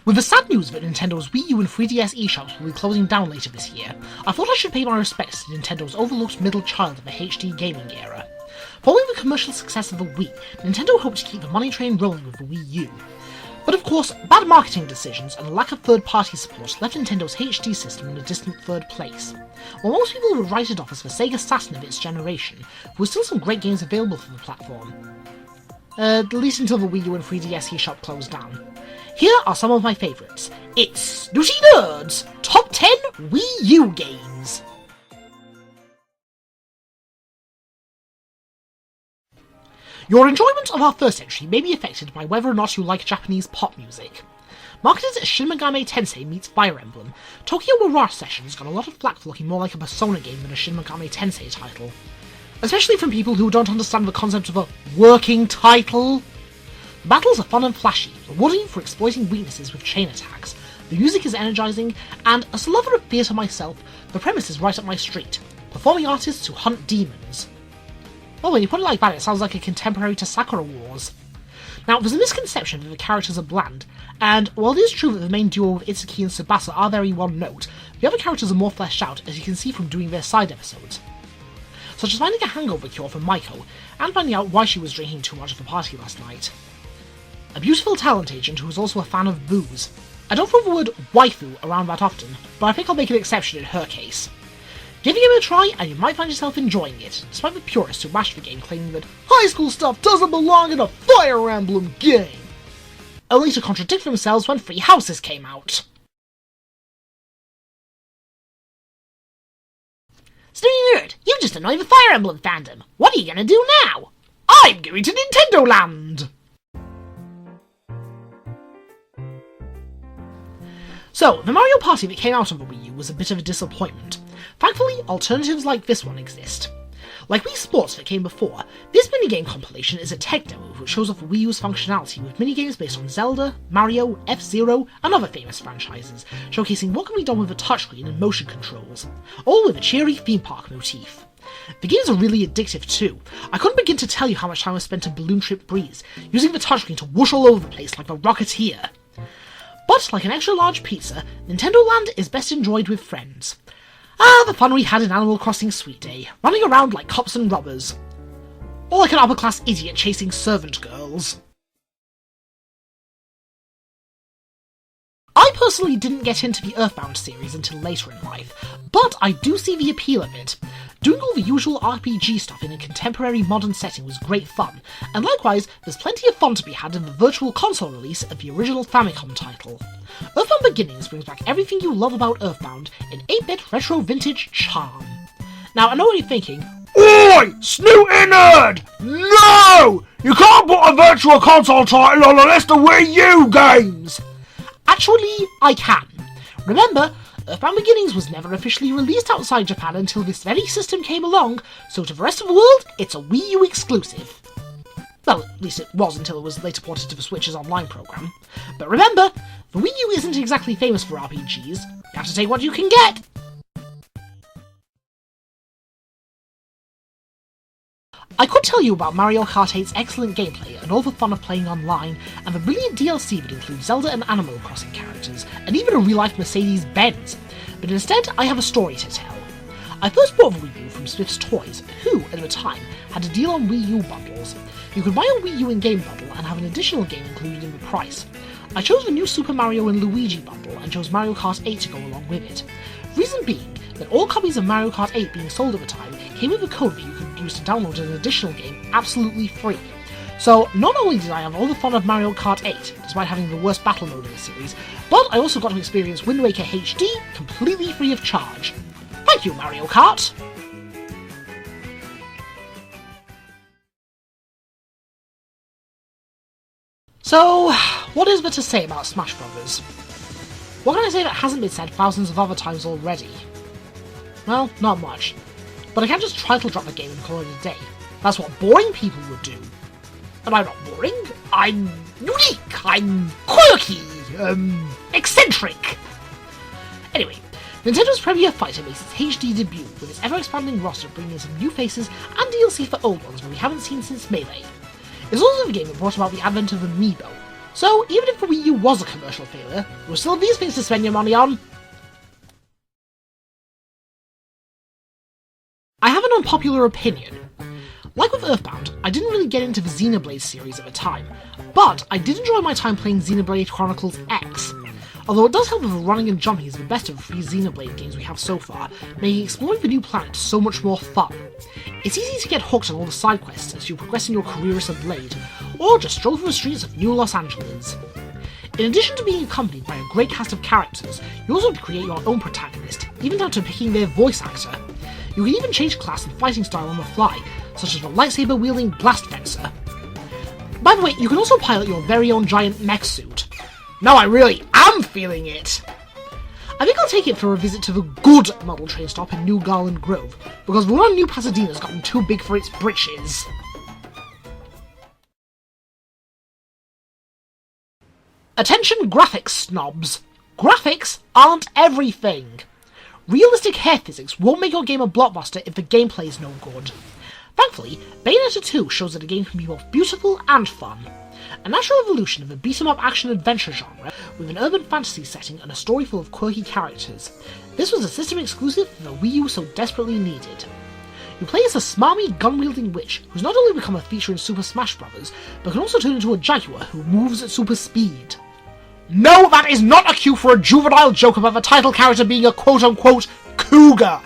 With the sad news that Nintendo's Wii U and 3DS eShops will be closing down later this year, I thought I should pay my respects to Nintendo's overlooked middle child of the HD gaming era. Following the commercial success of the Wii, Nintendo hoped to keep the money train rolling with the Wii U. But of course, bad marketing decisions and a lack of third-party support left Nintendo's HD system in a distant third place. While most people would write it off as the Sega Saturn of its generation, there were still some great games available for the platform. At least until the Wii U and 3DS eShop closed down. Here are some of my favourites. It's Snooty Nerd's Top 10 Wii U Games! Your enjoyment of our first entry may be affected by whether or not you like Japanese pop music. Marketed as Shin Megami Tensei meets Fire Emblem, Tokyo Mirage Sessions got a lot of flack for looking more like a Persona game than a Shin Megami Tensei title. Especially from people who don't understand the concept of a working title. The battles are fun and flashy, rewarding for exploiting weaknesses with chain attacks. The music is energizing, and as a lover of theatre myself, the premise is right up my street. Performing artists who hunt demons. Well, when you put it like that, it sounds like a contemporary to Sakura Wars. Now, there's a misconception that the characters are bland, and while it is true that the main duo of Itsuki and Tsubasa are very one-note, the other characters are more fleshed out, as you can see from doing their side episodes. Such as finding a hangover cure for Maiko, and finding out why she was drinking too much at the party last night. A beautiful talent agent who is also a fan of booze. I don't throw the word waifu around that often, but I think I'll make an exception in her case. Give the game a try and you might find yourself enjoying it, despite the purists who bash the game claiming that high school stuff doesn't belong in a Fire Emblem game! Only to contradict themselves when Free Houses came out. Snooty Nerd, you've just annoyed the Fire Emblem fandom. What are you gonna do now? I'm going to Nintendoland! So, the Mario Party that came out on the Wii U was a bit of a disappointment. Thankfully, alternatives like this one exist. Like Wii Sports that came before, this minigame compilation is a tech demo which shows off Wii U's functionality with minigames based on Zelda, Mario, F-Zero, and other famous franchises, showcasing what can be done with a touchscreen and motion controls, all with a cheery theme park motif. The games are really addictive too. I couldn't begin to tell you how much time I spent in Balloon Trip Breeze, using the touchscreen to whoosh all over the place like a Rocketeer. But, like an extra-large pizza, Nintendoland is best enjoyed with friends. Ah, the fun we had in Animal Crossing Sweet Day, running around like cops and robbers. Or like an upper-class idiot chasing servant girls. I personally didn't get into the Earthbound series until later in life, but I do see the appeal of it. Doing all the usual RPG stuff in a contemporary modern setting was great fun, and likewise, there's plenty of fun to be had in the virtual console release of the original Famicom title. Earthbound Beginnings brings back everything you love about Earthbound in 8-bit retro vintage charm. Now, I know what you're thinking. Oi! Snooty Nerd! No! You can't put a virtual console title on a list of Wii U games! Actually, I can. Remember, Earthbound Beginnings was never officially released outside Japan until this very system came along, so to the rest of the world, it's a Wii U exclusive. Well, at least it was until it was later ported to the Switch's online program. But remember, the Wii U isn't exactly famous for RPGs. You have to take what you can get! I could tell you about Mario Kart 8's excellent gameplay and all the fun of playing online, and the brilliant DLC that includes Zelda and Animal Crossing characters, and even a real-life Mercedes-Benz, but instead I have a story to tell. I first bought the Wii U from Smith's Toys, who, at the time, had a deal on Wii U bundles. You could buy a Wii U in-game bundle and have an additional game included in the price. I chose the new Super Mario and Luigi bundle and chose Mario Kart 8 to go along with it. Reason being that all copies of Mario Kart 8 being sold at the time came with a code that you could use to download an additional game absolutely free. So not only did I have all the fun of Mario Kart 8, despite having the worst battle mode in the series, but I also got to experience Wind Waker HD completely free of charge. Thank you, Mario Kart! So, what is there to say about Smash Bros? What can I say that hasn't been said thousands of other times already? Well, not much. But I can't just title drop the game and call it a day. That's what boring people would do. Am I not boring? I'm unique, I'm quirky, eccentric. Anyway, Nintendo's Premier Fighter makes its HD debut with its ever-expanding roster bringing in some new faces and DLC for old ones that we haven't seen since Melee. It's also the game that brought about the advent of Amiibo, So even if the Wii U was a commercial failure, there were still these things to spend your money on. I have an unpopular opinion. Like with Earthbound, I didn't really get into the Xenoblade series at the time, but I did enjoy my time playing Xenoblade Chronicles X. Although it does help that the running and jumping is the best of the 3 Xenoblade games we have so far, making exploring the new planet so much more fun. It's easy to get hooked on all the side quests as you progress in your career as a blade, or just stroll through the streets of New Los Angeles. In addition to being accompanied by a great cast of characters, you also create your own protagonist, even down to picking their voice actor. You can even change class and fighting style on the fly, such as the lightsaber-wielding Blast Fencer. By the way, you can also pilot your very own giant mech suit. Now I really am feeling it! I think I'll take it for a visit to the good model train stop in New Garland Grove, because the one in New Pasadena's gotten too big for its britches. Attention graphics snobs! Graphics aren't everything! Realistic hair physics won't make your game a blockbuster if the gameplay is no good. Thankfully, Bayonetta 2 shows that a game can be both beautiful and fun. A natural evolution of a beat-em-up action-adventure genre with an urban fantasy setting and a story full of quirky characters. This was a system exclusive that the Wii U so desperately needed. You play as a smarmy, gun-wielding witch who's not only become a feature in Super Smash Bros., but can also turn into a jaguar who moves at super speed. No, that is not a cue for a juvenile joke about the title character being a quote-unquote cougar!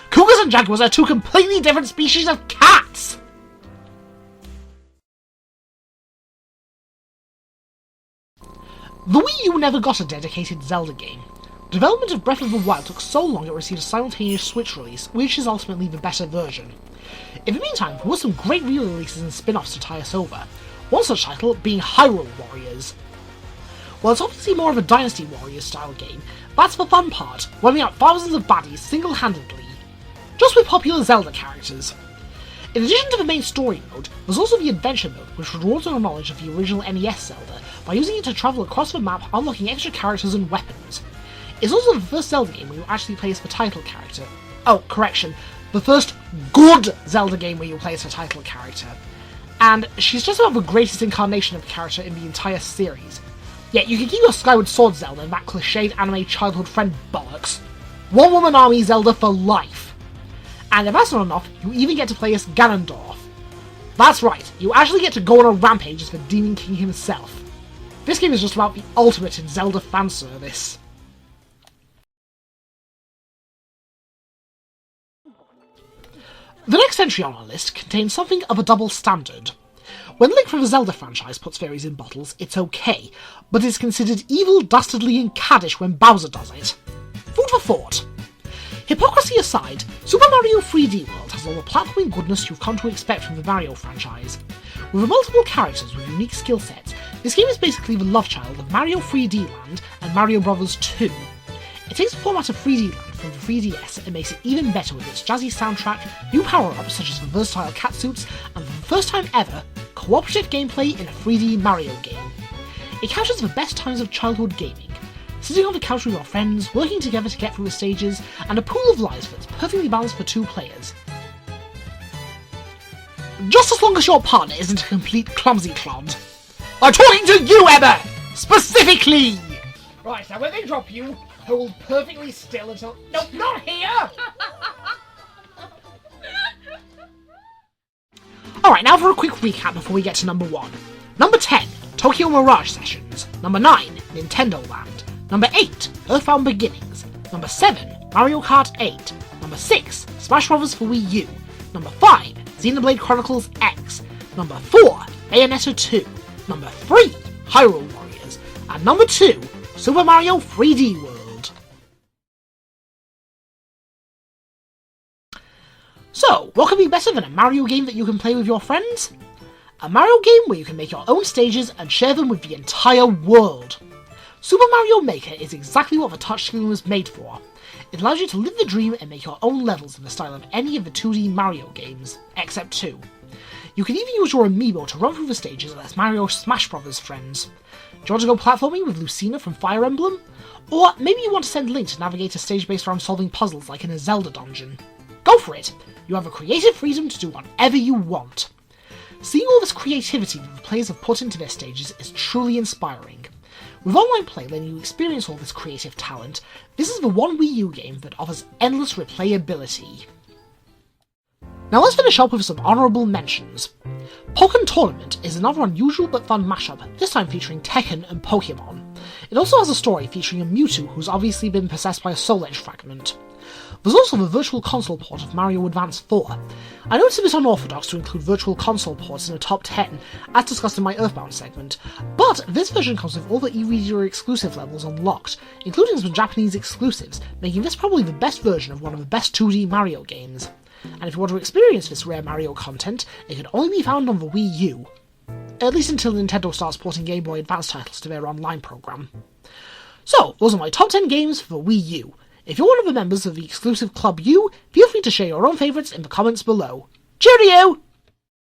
Cougars and jaguars are 2 completely different species of cats! The Wii U never got a dedicated Zelda game. Development of Breath of the Wild took so long it received a simultaneous Switch release, which is ultimately the better version. In the meantime, there were some great re-releases and spin-offs to tie us over, one such title being Hyrule Warriors. While it's obviously more of a Dynasty Warriors style game, that's the fun part, wiping out thousands of baddies single-handedly, just with popular Zelda characters. In addition to the main story mode, there's also the adventure mode, which rewards our knowledge of the original NES Zelda by using it to travel across the map, unlocking extra characters and weapons. It's also the first Zelda game where you actually play as the title character. Oh, correction, the first good Zelda game where you play as the title character. And she's just about the greatest incarnation of a character in the entire series. Yet you can keep your Skyward Sword Zelda and that cliched anime childhood friend bollocks. One woman army Zelda for life. And if that's not enough, you even get to play as Ganondorf. That's right, you actually get to go on a rampage as the Demon King himself. This game is just about the ultimate in Zelda fanservice. The next entry on our list contains something of a double standard. When Link from the Zelda franchise puts fairies in bottles, it's okay, but it's considered evil, dastardly, and caddish when Bowser does it. Food for thought. Hypocrisy aside, Super Mario 3D World has all the platforming goodness you've come to expect from the Mario franchise. With multiple characters with unique skill sets, this game is basically the love child of Mario 3D Land and Mario Bros. 2. It takes the format of 3D Land from the 3DS and makes it even better with its jazzy soundtrack, new power-ups such as the versatile catsuits, and for the first time ever, cooperative gameplay in a 3D Mario game. It captures the best times of childhood gaming, sitting on the couch with your friends, working together to get through the stages, and a pool of lives that's perfectly balanced for 2 players. Just as long as your partner isn't a complete clumsy clod. I'm talking to you, Emma! Specifically! Right, now when they drop you, hold perfectly still until... No, not here! Alright, now for a quick recap before we get to number 1. Number 10, Tokyo Mirage Sessions. Number 9, Nintendoland. Number 8, Earthbound Beginnings. Number 7, Mario Kart 8. Number 6, Smash Bros. For Wii U. Number 5, Xenoblade Chronicles X. Number 4, Bayonetta 2. Number 3, Hyrule Warriors. And number 2, Super Mario 3D World. So, what could be better than a Mario game that you can play with your friends? A Mario game where you can make your own stages and share them with the entire world. Super Mario Maker is exactly what the touchscreen was made for. It allows you to live the dream and make your own levels in the style of any of the 2D Mario games, except 2. You can even use your amiibo to run through the stages as Mario Smash Bros. Friends. Do you want to go platforming with Lucina from Fire Emblem? Or maybe you want to send Link to navigate a stage based around solving puzzles like in a Zelda dungeon. Go for it! You have a creative freedom to do whatever you want. Seeing all this creativity that the players have put into their stages is truly inspiring. With online play letting you experience all this creative talent, this is the one WiiU game that offers endless replayability. Now let's finish up with some honourable mentions. Pokken Tournament is another unusual but fun mashup, this time featuring Tekken and Pokemon. It also has a story featuring a Mewtwo who's obviously been possessed by a Soul Edge fragment. There's also the Virtual Console port of Mario Advance 4. I know it's a bit unorthodox to include Virtual Console ports in a top 10, as discussed in my Earthbound segment, but this version comes with all the e-reader exclusive levels unlocked, including some Japanese exclusives, making this probably the best version of one of the best 2D Mario games. And if you want to experience this rare Mario content, it can only be found on the Wii U. At least until Nintendo starts porting Game Boy Advance titles to their online program. So, those are my top 10 games for Wii U. If you're one of the members of the exclusive Club U, feel free to share your own favourites in the comments below. Cheerio!